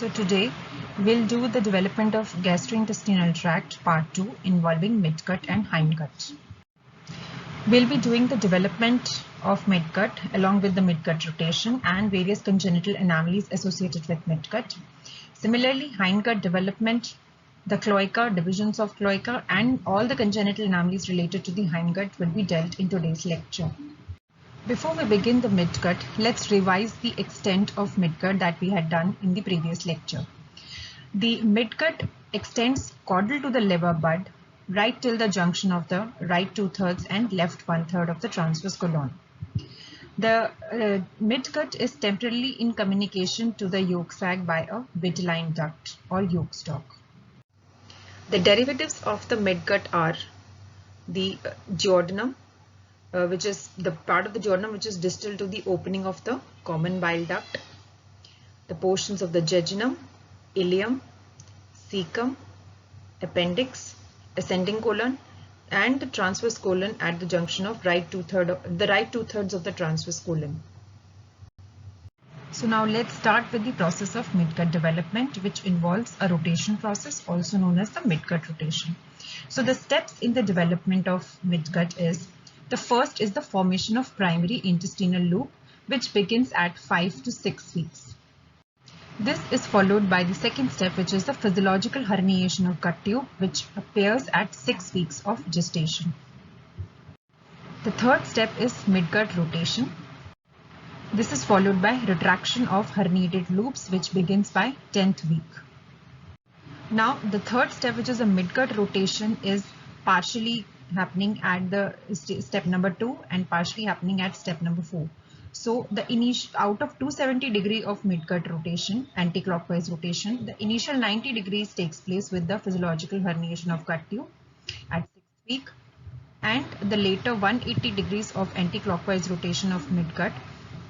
So today we'll do the development of gastrointestinal tract part 2 involving midgut and hindgut. We'll be doing the development of midgut along with the midgut rotation and various congenital anomalies associated with midgut. Similarly, hindgut development, the cloaca, divisions of cloaca and all the congenital anomalies related to the hindgut will be dealt in today's lecture. Before we begin the midgut, let's revise the extent of midgut that we had done in the previous lecture. The midgut extends caudal to the liver bud, right till the junction of the right 2/3 and left 1/3 of the transverse colon. The midgut is temporarily in communication to the yolk sac by a vitelline duct or yolk stalk. The derivatives of the midgut are the duodenum, which is the part of the duodenum which is distal to the opening of the common bile duct, the portions of the jejunum, ileum, cecum, appendix, ascending colon, and the transverse colon at the junction of right 2/3 of the transverse colon. So now let's start with the process of midgut development, which involves a rotation process also known as the midgut rotation. So the steps in the development of midgut is: the first is the formation of primary intestinal loop, which begins at 5 to 6 weeks. This is followed by the second step, which is the physiological herniation of gut tube, which appears at 6 weeks of gestation. The third step is midgut rotation. This is followed by retraction of herniated loops, which begins by 10th week. Now the third step, which is a midgut rotation, is partially happening at the step number 2 and partially happening at step number 4. So the out of 270 degree of midgut rotation, anti-clockwise rotation, the initial 90 degrees takes place with the physiological herniation of gut tube at 6th week, and the later 180 degrees of anti-clockwise rotation of midgut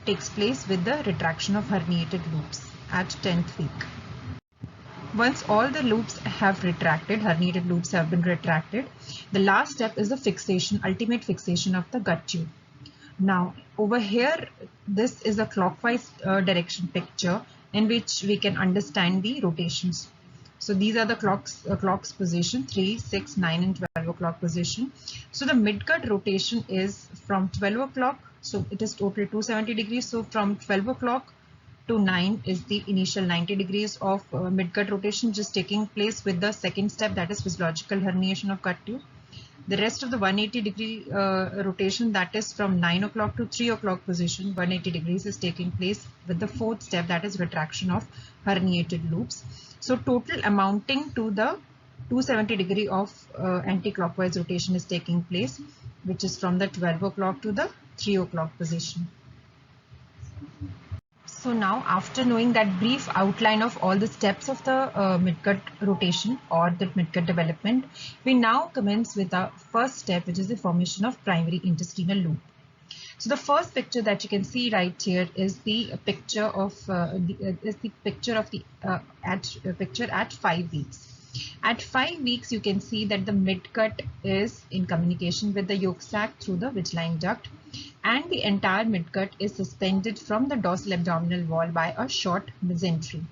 takes place with the retraction of herniated loops at 10th week. Once all the loops have retracted, herniated loops have been retracted, the last step is the fixation, ultimate fixation of the gut tube. Now over here, this is a clockwise direction picture in which we can understand the rotations. So these are the clock's position, 3, 6, 9 and 12 o'clock position. So the midgut rotation is from 12 o'clock. So it is total 270 degrees. So from 12 o'clock to 9 is the initial 90 degrees of midgut rotation just taking place with the second step, that is physiological herniation of gut tube. The rest of the 180 degree rotation, that is from 9 o'clock to 3 o'clock position, 180 degrees is taking place with the fourth step, that is retraction of herniated loops. So total amounting to the 270 degree of anti-clockwise rotation is taking place, which is from the 12 o'clock to the 3 o'clock position. So now, after knowing that brief outline of all the steps of the midgut rotation or the midgut development, we now commence with the first step, which is the formation of primary intestinal loop. So the first picture that you can see right here is the picture of picture at 5 weeks. At 5 weeks, you can see that the midgut is in communication with the yolk sac through the vitelline duct, and the entire midgut is suspended from the dorsal abdominal wall by a short mesentery.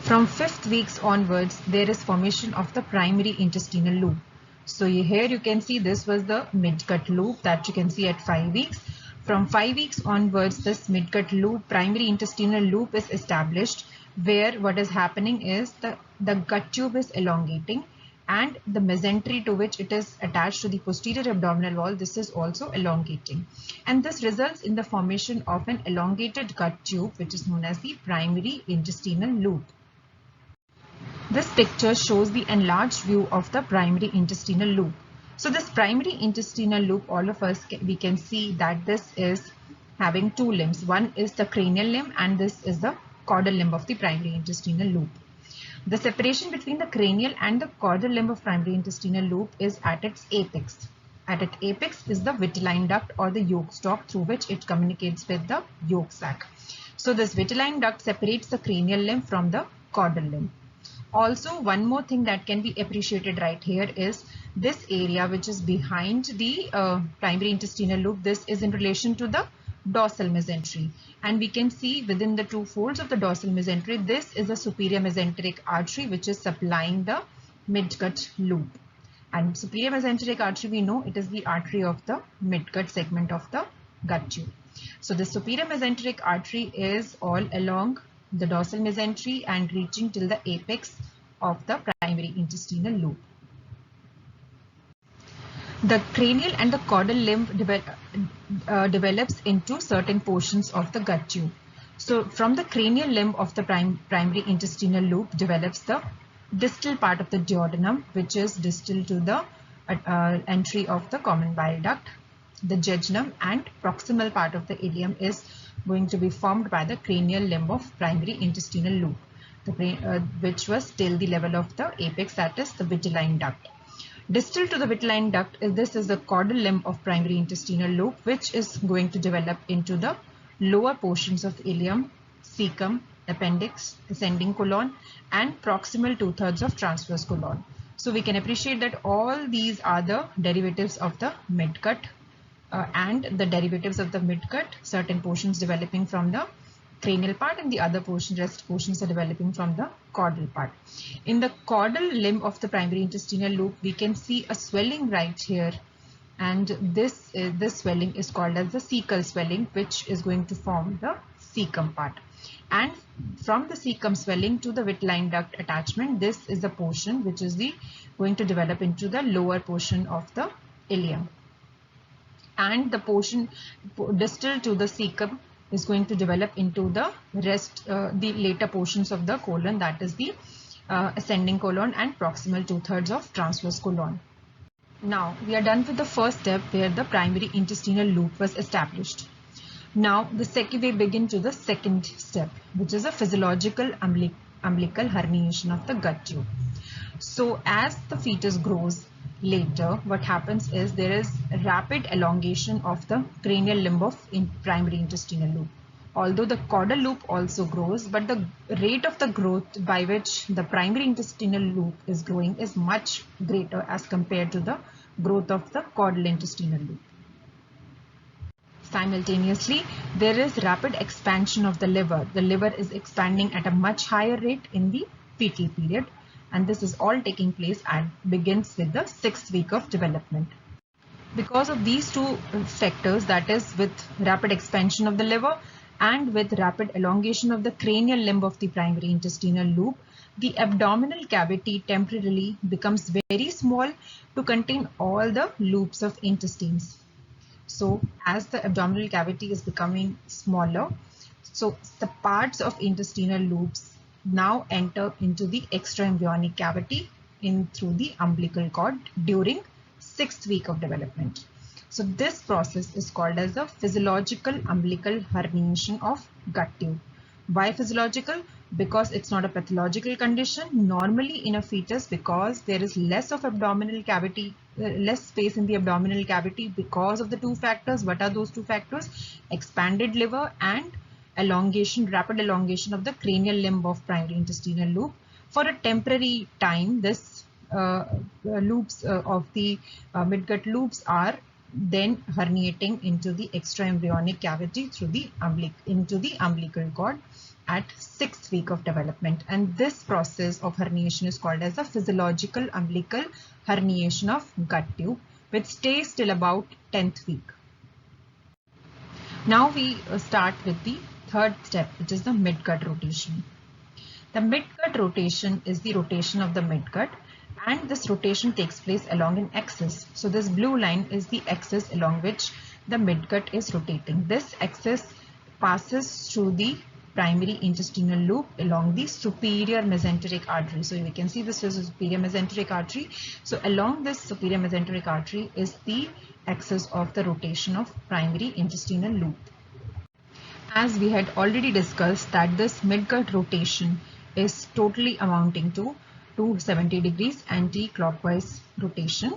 From 5th weeks onwards, there is formation of the primary intestinal loop. So here you can see this was the midgut loop that you can see at 5 weeks. From 5 weeks onwards, this midgut loop, primary intestinal loop, is established, where what is happening is the gut tube is elongating and the mesentery to which it is attached to the posterior abdominal wall, this is also elongating, and this results in the formation of an elongated gut tube, which is known as the primary intestinal loop. This picture shows the enlarged view of the primary intestinal loop. So this primary intestinal loop, all of us we can see that this is having two limbs. One is the cranial limb and this is the caudal limb of the primary intestinal loop. The separation between the cranial and the caudal limb of primary intestinal loop is at its apex. At its apex is the vitelline duct or the yolk stalk through which it communicates with the yolk sac. So this vitelline duct separates the cranial limb from the caudal limb. Also, one more thing that can be appreciated right here is this area which is behind the primary intestinal loop. This is in relation to the dorsal mesentery, and we can see within the two folds of the dorsal mesentery, this is a superior mesenteric artery which is supplying the midgut loop. And superior mesenteric artery, we know it is the artery of the midgut segment of the gut tube. So the superior mesenteric artery is all along the dorsal mesentery and reaching till the apex of the primary intestinal loop. The cranial and the caudal limb develops into certain portions of the gut tube. So from the cranial limb of the primary intestinal loop develops the distal part of the duodenum, which is distal to the entry of the common bile duct. The jejunum and proximal part of the ileum is going to be formed by the cranial limb of primary intestinal loop, which was till the level of the apex, that is the vitelline duct. Distal to the vitelline duct, this is the caudal limb of primary intestinal loop, which is going to develop into the lower portions of ileum, cecum, appendix, ascending colon, and proximal 2/3 of transverse colon. So we can appreciate that all these are the derivatives of the midgut, and the derivatives of the midgut, certain portions developing from the cranial part and the other rest portions are developing from the caudal part. In the caudal limb of the primary intestinal loop, we can see a swelling right here, and this swelling is called as the cecal swelling, which is going to form the cecum part. And from the cecum swelling to the vitelline duct attachment, this is the portion which is going to develop into the lower portion of the ileum. And the portion distal to the cecum is going to develop into the the later portions of the colon, that is the ascending colon and proximal 2/3 of transverse colon. Now we are done with the first step where the primary intestinal loop was established. Now we begin to the second step, which is a physiological umbilical herniation of the gut tube. So as the fetus grows later, what happens is there is rapid elongation of the cranial limb of primary intestinal loop. Although the caudal loop also grows, but the rate of the growth by which the primary intestinal loop is growing is much greater as compared to the growth of the caudal intestinal loop. Simultaneously, there is rapid expansion of the liver. The liver is expanding at a much higher rate in the fetal period, and this is all taking place and begins with the 6th week of development. Because of these two factors, that is with rapid expansion of the liver and with rapid elongation of the cranial limb of the primary intestinal loop, the abdominal cavity temporarily becomes very small to contain all the loops of intestines. So as the abdominal cavity is becoming smaller, so the parts of intestinal loops now enter into the extraembryonic cavity through the umbilical cord during 6th week of development. So this process is called as the physiological umbilical herniation of gut tube. Why physiological? Because it's not a pathological condition. Normally in a fetus, because there is less of abdominal cavity, less space in the abdominal cavity because of the two factors. What are those two factors? Expanded liver and rapid elongation of the cranial limb of primary intestinal loop. For a temporary time, this loops of the midgut loops are then herniating into the extraembryonic cavity through the into the umbilical cord at 6th week of development, and this process of herniation is called as the physiological umbilical herniation of gut tube, which stays till about 10th week. Now we start with the third step, which is the midgut rotation. The midgut rotation is the rotation of the midgut, and this rotation takes place along an axis. So this blue line is the axis along which the midgut is rotating. This axis passes through the primary intestinal loop along the superior mesenteric artery. So we can see this is a superior mesenteric artery. So along this superior mesenteric artery is the axis of the rotation of primary intestinal loop. As we had already discussed that this midgut rotation is totally amounting to 270 degrees anti-clockwise rotation,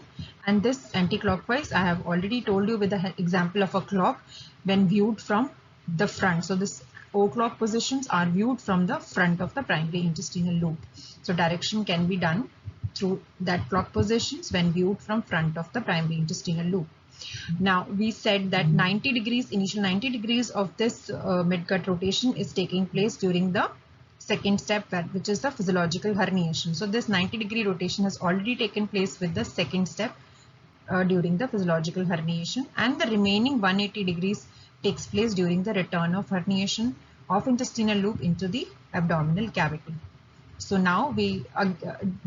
and this anti-clockwise I have already told you with the example of a clock when viewed from the front. So this O-clock positions are viewed from the front of the primary intestinal loop. So direction can be done through that clock positions when viewed from front of the primary intestinal loop. Now we said that 90 degrees, initial 90 degrees of this midgut rotation is taking place during the second step, which is the physiological herniation. So this 90-degree rotation has already taken place with the second step during the physiological herniation, and the remaining 180 degrees takes place during the return of herniation of intestinal loop into the abdominal cavity. So now we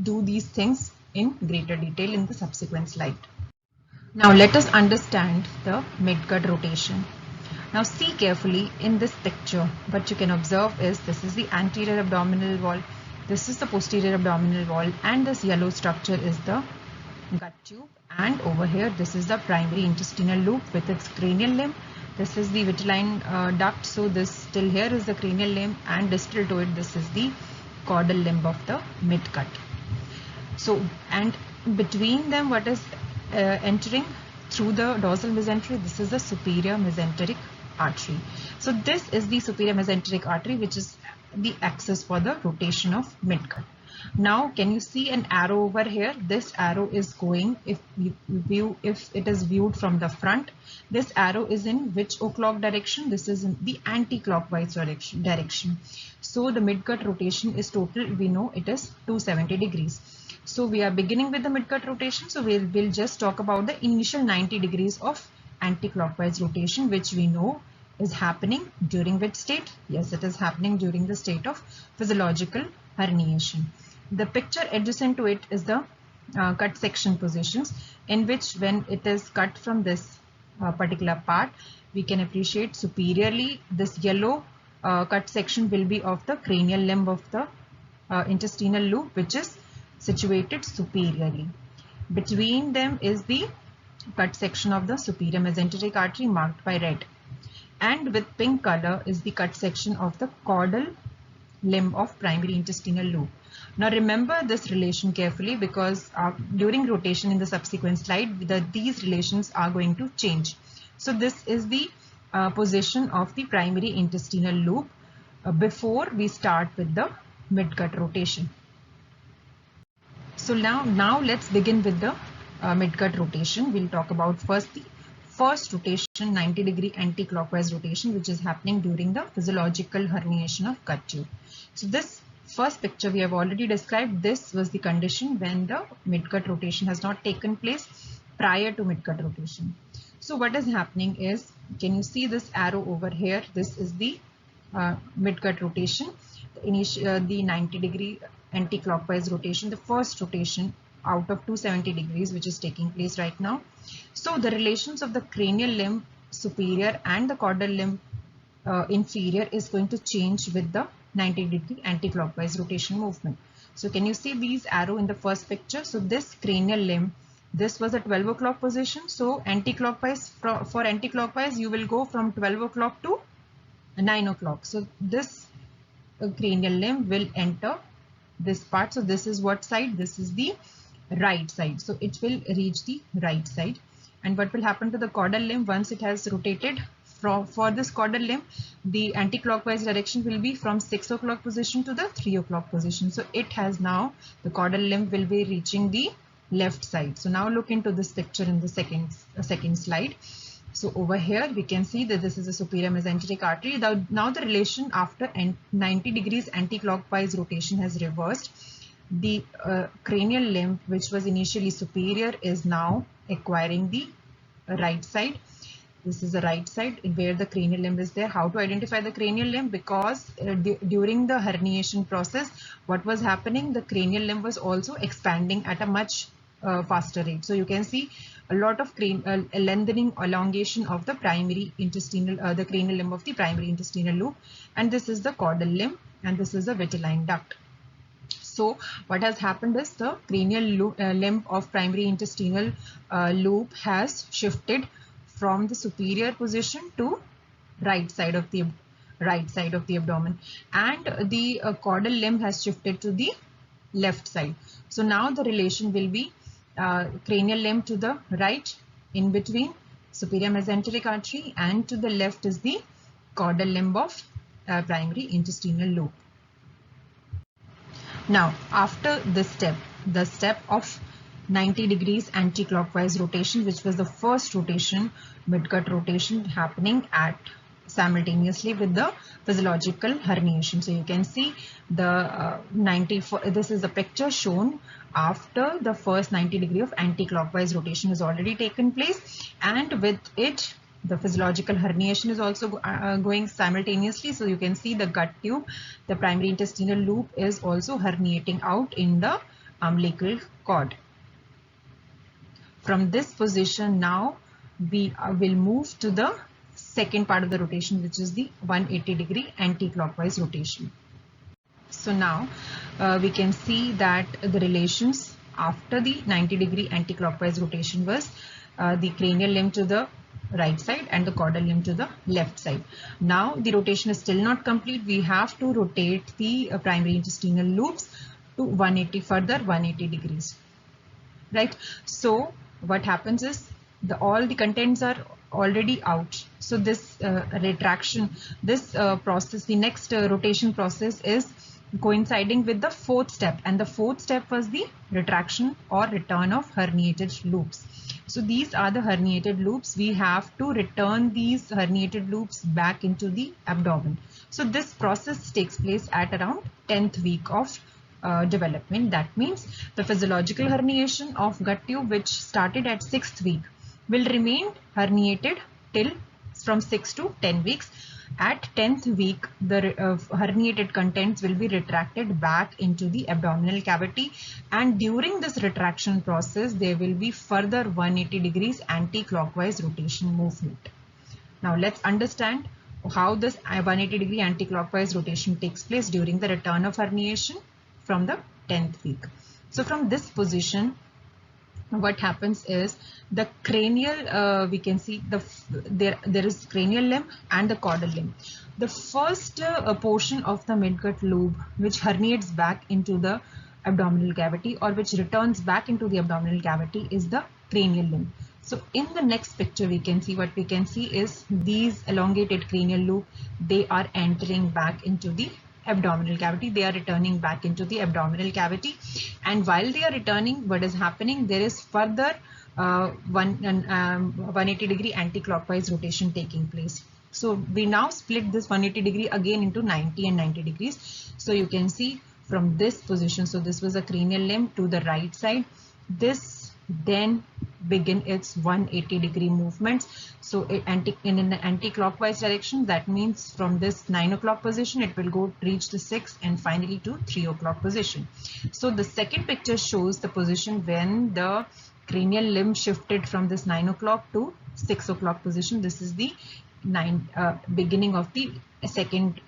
do these things in greater detail in the subsequent slide. Now let us understand the midgut rotation. Now see carefully in this picture. What you can observe is this is the anterior abdominal wall, this is the posterior abdominal wall, and this yellow structure is the gut tube, and over here this is the primary intestinal loop with its cranial limb. This is the vitelline duct, so this till here is the cranial limb, and distal to it this is the caudal limb of the midgut. So, and between them what is entering through the dorsal mesentery, this is the superior mesenteric artery. So this is the superior mesenteric artery, which is the axis for the rotation of midgut. Now can you see an arrow over here? This arrow is going, if it is viewed from the front, this arrow is in which o'clock direction? This is in the anti-clockwise direction. So the midgut rotation is total, we know it is 270 degrees. So we are beginning with the midgut rotation. So we'll just talk about the initial 90 degrees of anti-clockwise rotation, which we know is happening during which state? Yes, it is happening during the state of physiological herniation. The picture adjacent to it is the cut section positions, in which when it is cut from this particular part, we can appreciate superiorly this yellow cut section will be of the cranial limb of the intestinal loop, which is situated superiorly. Between them is the cut section of the superior mesenteric artery marked by red, and with pink color is the cut section of the caudal limb of primary intestinal loop. Now remember this relation carefully, because during rotation in the subsequent slide these relations are going to change. So this is the position of the primary intestinal loop before we start with the midgut rotation. So now let's begin with the midgut rotation. We'll talk about first the first rotation, 90 degree anti-clockwise rotation, which is happening during the physiological herniation of gut tube. So this first picture we have already described. This was the condition when the midgut rotation has not taken place prior to midgut rotation. So what is happening is, can you see this arrow over here? This is the midgut rotation, the 90 degree anti-clockwise rotation, the first rotation out of 270 degrees, which is taking place right now. So the relations of the cranial limb superior and the caudal limb inferior is going to change with the 90 degree anti-clockwise rotation movement. So can you see these arrow in the first picture? So this cranial limb, this was a 12 o'clock position. So anti-clockwise, for anti-clockwise you will go from 12 o'clock to 9 o'clock. So this cranial limb will enter this part. So this is what side? This is the right side. So it will reach the right side. And what will happen to the caudal limb once it has rotated? For this caudal limb, the anti-clockwise direction will be from 6 o'clock position to the 3 o'clock position. So it has now, the caudal limb will be reaching the left side. So now look into this picture in the second slide. So over here we can see that this is a superior mesenteric artery. Now the relation after 90 degrees anti-clockwise rotation has reversed. The cranial limb, which was initially superior, is now acquiring the right side. This is the right side where the cranial limb is there. How to identify the cranial limb? Because during the herniation process, what was happening? The cranial limb was also expanding at a much faster rate. So you can see a lot of lengthening, elongation of the primary intestinal, the cranial limb of the primary intestinal loop. And this is the caudal limb, and this is the vitelline duct. So what has happened is the cranial limb of primary intestinal loop has shifted from the superior position to right side of the abdomen, and the caudal limb has shifted to the left side. So now the relation will be cranial limb to the right, in between superior mesenteric artery, and to the left is the caudal limb of primary intestinal loop. Now after this step, the step of 90 degrees anti-clockwise rotation, which was the first rotation, midgut rotation, happening at simultaneously with the physiological herniation. So you can see the this is a picture shown after the first 90 degree of anti-clockwise rotation has already taken place, and with it the physiological herniation is also going simultaneously. So you can see the gut tube, the primary intestinal loop, is also herniating out in the umbilical cord. From this position, now we will move to the second part of the rotation, which is the 180 degree anti-clockwise rotation. So now we can see that the relations after the 90 degree anti-clockwise rotation was the cranial limb to the right side and the caudal limb to the left side. Now the rotation is still not complete. We have to rotate the primary intestinal loops to 180, further 180 degrees. Right? So what happens is all the contents are already out. So this retraction, this process, the next rotation process is coinciding with the fourth step, and the fourth step was the retraction or return of herniated loops. So these are the herniated loops. We have to return these herniated loops back into the abdomen. So this process takes place at around 10th week of development. That means the physiological herniation of gut tube, which started at 6th week, will remain herniated till from 6 to 10 weeks. At 10th week, the herniated contents will be retracted back into the abdominal cavity, and during this retraction process there will be further 180 degrees anti-clockwise rotation movement. Now let's understand how this 180 degree anti-clockwise rotation takes place during the return of herniation from the 10th week. So from this position, what happens is the cranial, we can see there is cranial limb and the caudal limb. The first portion of the midgut loop which herniates back into the abdominal cavity, or which returns back into the abdominal cavity, is the cranial limb. So in the next picture we can see, what we can see is these elongated cranial loop, they are entering back into the abdominal cavity, they are returning back into the abdominal cavity, and while they are returning, what is happening, there is further 180 degree anti-clockwise rotation taking place. So we now split this 180 degree again into 90 and 90 degrees. So you can see from this position, so this was a cranial limb to the right side, this then begin its 180 degree movements. So in an anti-clockwise direction, that means from this 9 o'clock position it will go reach the 6 and finally to 3 o'clock position. So the second picture shows the position when the cranial limb shifted from this 9 o'clock to 6 o'clock position. This is the beginning of the second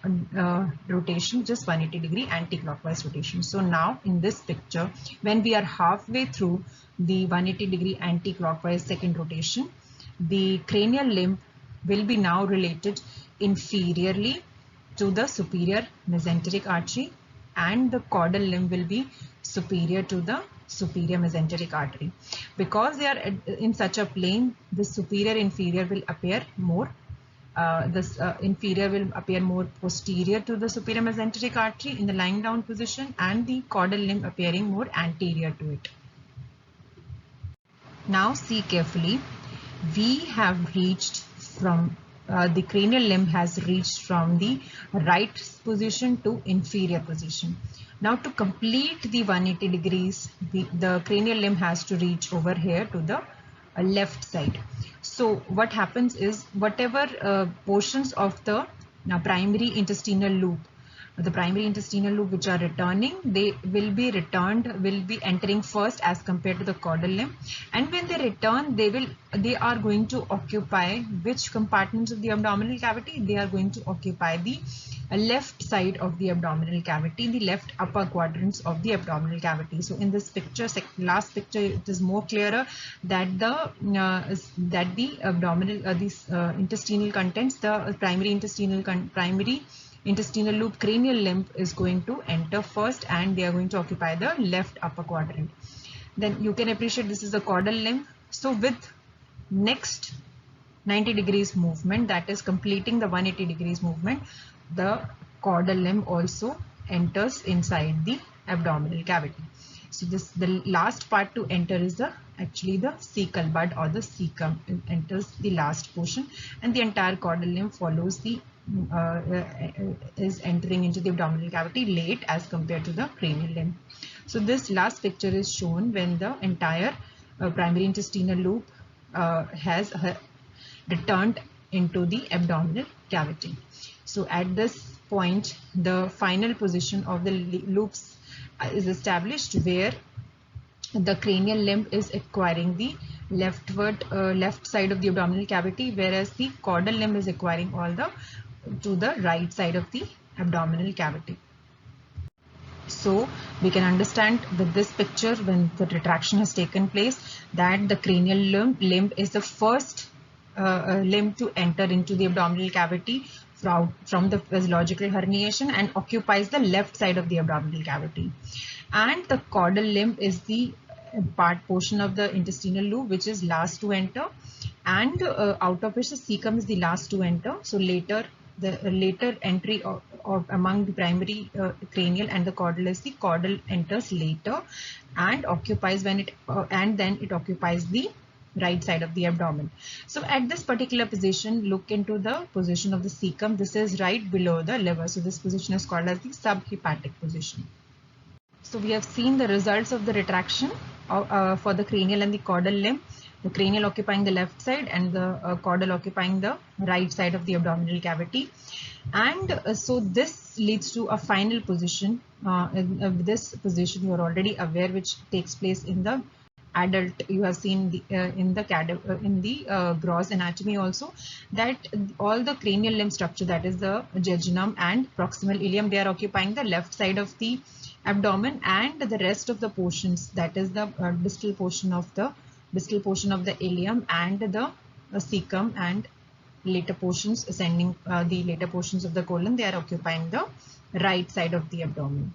rotation, just 180 degree anti-clockwise rotation. So now in this picture, when we are halfway through the 180 degree anti-clockwise second rotation, the cranial limb will be now related inferiorly to the superior mesenteric artery, and the caudal limb will be superior to the superior mesenteric artery. Because they are in such a plane, the superior inferior will appear more inferior will appear more posterior to the superior mesenteric artery in the lying down position, and the caudal limb appearing more anterior to it. Now see carefully, we have reached from the cranial limb has reached from the right position to inferior position. Now to complete the 180 degrees, the cranial limb has to reach over here to the left side. So what happens is, whatever portions of the primary intestinal loop, which are returning, they will be entering first as compared to the caudal limb, and when they return, they are going to occupy which compartments of the abdominal cavity? They are going to occupy the left side of the abdominal cavity, the left upper quadrants of the abdominal cavity. So in this picture, last picture, it is more clearer that the abdominal these intestinal contents, the primary intestinal loop cranial limb is going to enter first, and they are going to occupy the left upper quadrant. Then you can appreciate this is the caudal limb. So with next 90 degrees movement, that is completing the 180 degrees movement, the caudal limb also enters inside the abdominal cavity. So the last part to enter is actually the cecal bud or the cecum. It enters the last portion, and the entire caudal limb follows the is entering into the abdominal cavity late as compared to the cranial limb. So this last picture is shown when the entire primary intestinal loop has returned into the abdominal cavity. So at this point, the final position of the loops is established, where the cranial limb is acquiring the left side of the abdominal cavity, whereas the caudal limb is acquiring to the right side of the abdominal cavity. So we can understand with this picture, when the retraction has taken place, that the cranial limb is the first limb to enter into the abdominal cavity from the physiological herniation and occupies the left side of the abdominal cavity. And the caudal limb is the portion of the intestinal loop which is last to enter, and out of which the cecum is the last to enter. So the later entry of among the primary cranial and the caudal is the caudal enters later and occupies then it occupies the right side of the abdomen. So at this particular position, look into the position of the cecum. This is right below the liver. So this position is called as the subhepatic position. So we have seen the results of the retraction for the cranial and the caudal limb. The cranial occupying the left side and the caudal occupying the right side of the abdominal cavity. And so this leads to a final position. In this position you are already aware, which takes place in the adult. You have seen in the gross anatomy also, that all the cranial limb structure, that is the jejunum and proximal ileum, they are occupying the left side of the abdomen, and the rest of the portions, that is the distal portion of the ileum and the cecum and later portions ascending the later portions of the colon, they are occupying the right side of the abdomen.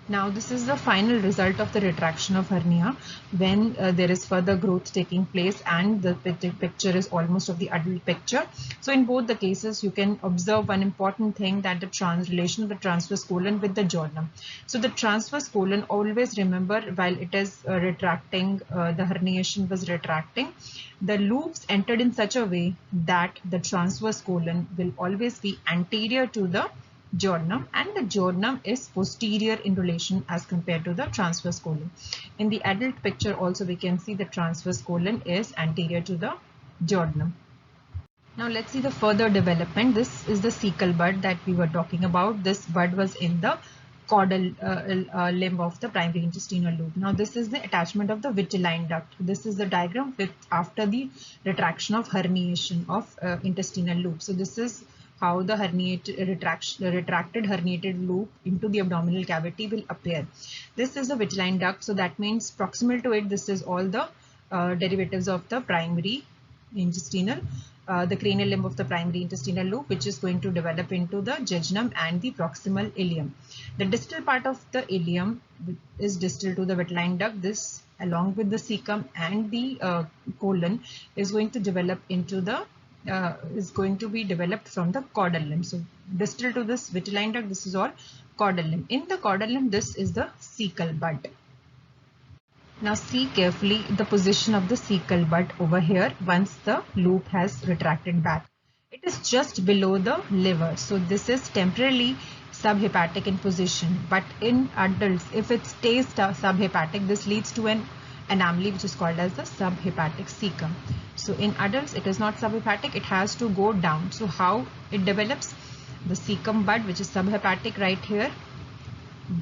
Now this is the final result of the retraction of hernia, when there is further growth taking place and the picture is almost of the adult picture. So in both the cases you can observe one important thing, that the relation of the transverse colon with the jejunum. So the transverse colon, always remember, while it is retracting, the herniation was retracting, the loops entered in such a way that the transverse colon will always be anterior to the jejunum, and the jejunum is posterior in relation as compared to the transverse colon. In the adult picture also we can see the transverse colon is anterior to the jejunum. Now let's see the further development. This is the cecal bud that we were talking about. This bud was in the caudal limb of the primary intestinal loop. Now this is the attachment of the vitelline duct. This is the diagram after the retraction of herniation of intestinal loop. So this is how the retracted herniated loop into the abdominal cavity will appear. This is the vitelline duct, so that means proximal to it, this is all the derivatives of the primary intestinal, the cranial limb of the primary intestinal loop, which is going to develop into the jejunum and the proximal ileum. The distal part of the ileum is distal to the vitelline duct. This, along with the cecum and the colon, is going to develop into the is going to be developed from the caudal limb. So distal to this vitelline duct, this is all caudal limb. In the caudal limb, this is the cecal bud. Now see carefully the position of the cecal bud over here once the loop has retracted back. It is just below the liver. So this is temporarily subhepatic in position, but in adults, if it stays subhepatic, this leads to an anomaly which is called as the subhepatic cecum. So in adults it is not subhepatic, it has to go down. So how it develops? The cecum bud, which is subhepatic right here,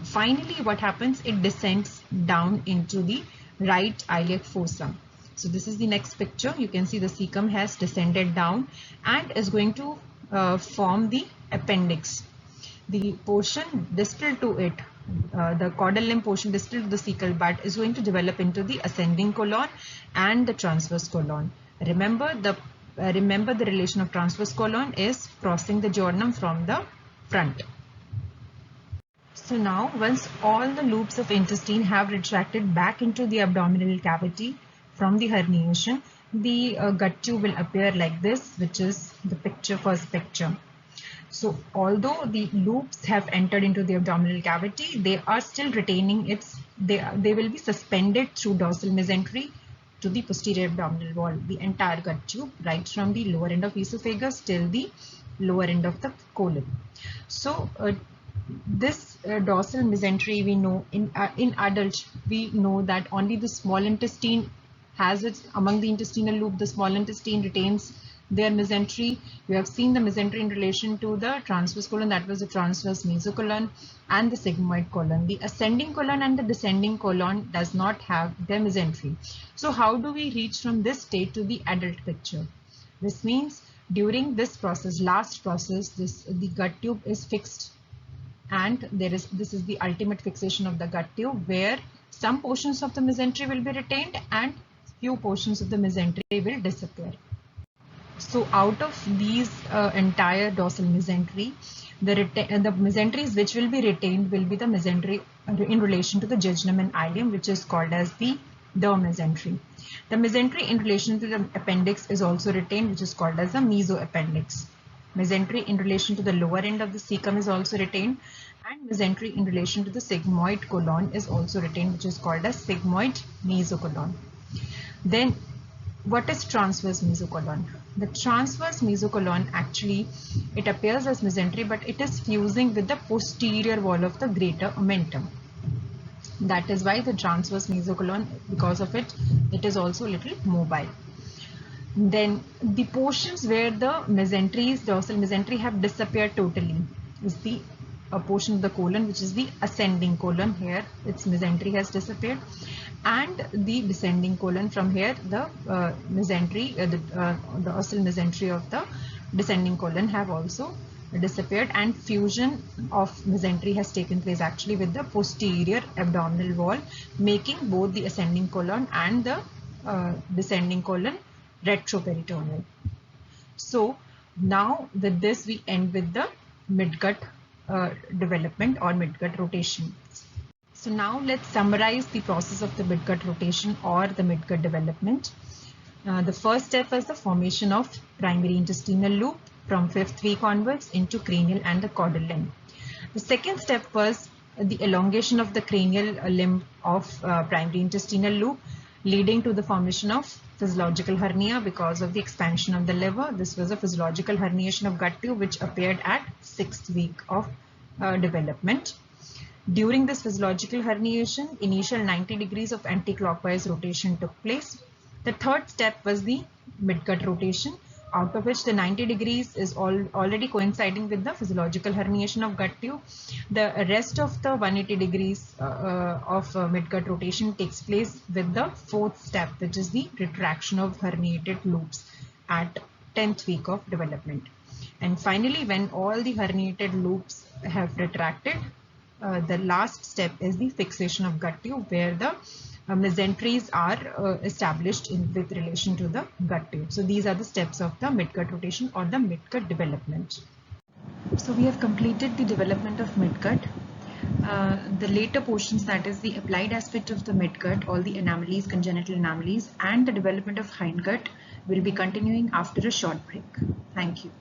finally what happens, it descends down into the right iliac fossa. So this is the next picture. You can see the cecum has descended down and is going to form the appendix. The portion distal to it, the caudal limb portion distal to the cecal bud, is going to develop into the ascending colon and the transverse colon. Remember the relation of transverse colon is crossing the jejunum from the front. So now once all the loops of intestine have retracted back into the abdominal cavity from the herniation, the gut tube will appear like this, which is the first picture. So although the loops have entered into the abdominal cavity, they are still retaining they will be suspended through dorsal mesentery to the posterior abdominal wall, the entire gut tube, right from the lower end of esophagus till the lower end of the colon. So this dorsal mesentery, we know in adults, we know that only the small intestine has it. Among the intestinal loop, the small intestine retains their mesentery. We have seen the mesentery in relation to the transverse colon, that was the transverse mesocolon, and the sigmoid colon. The ascending colon and the descending colon does not have their mesentery. So how do we reach from this state to the adult picture? This means during this process, last process, the gut tube is fixed, and this is the ultimate fixation of the gut tube, where some portions of the mesentery will be retained and few portions of the mesentery will disappear. So out of these entire dorsal mesentery, the mesenteries which will be retained will be the mesentery in relation to the jejunum and ileum, which is called as the mesentery. The mesentery in relation to the appendix is also retained, which is called as the mesoappendix. Mesentery in relation to the lower end of the cecum is also retained, and mesentery in relation to the sigmoid colon is also retained, which is called as sigmoid mesocolon. Then what is transverse mesocolon? The transverse mesocolon, actually it appears as mesentery, but it is fusing with the posterior wall of the greater omentum. That is why the transverse mesocolon, because of it is also a little mobile. Then the portions where the mesenteries, dorsal mesentery, have disappeared totally is the portion of the colon, which is the ascending colon. Here its mesentery has disappeared, and the descending colon. From here the mesentery, the dorsal mesentery of the descending colon have also disappeared, and fusion of mesentery has taken place actually with the posterior abdominal wall, making both the ascending colon and the descending colon retroperitoneal. So now with this we end with the midgut development or midgut rotation. So now let's summarize the process of the midgut rotation or the midgut development. The first step was the formation of primary intestinal loop from 5th week onwards into cranial and the caudal limb. The second step was the elongation of the cranial limb of primary intestinal loop, leading to the formation of physiological hernia because of the expansion of the liver. This was a physiological herniation of gut tube which appeared at 6th week of development. During this physiological herniation, initial 90 degrees of anti-clockwise rotation took place. The third step was the midgut rotation, out of which the 90 degrees is already coinciding with the physiological herniation of gut tube. The rest of the 180 degrees of midgut rotation takes place with the fourth step, which is the retraction of herniated loops at 10th week of development. And finally, when all the herniated loops have retracted, the last step is the fixation of gut tube, where the mesenteries are established with relation to the gut tube. So these are the steps of the midgut rotation or the midgut development. So we have completed the development of midgut. The later portions, that is the applied aspect of the midgut, all the anomalies, congenital anomalies, and the development of hindgut will be continuing after a short break. Thank you.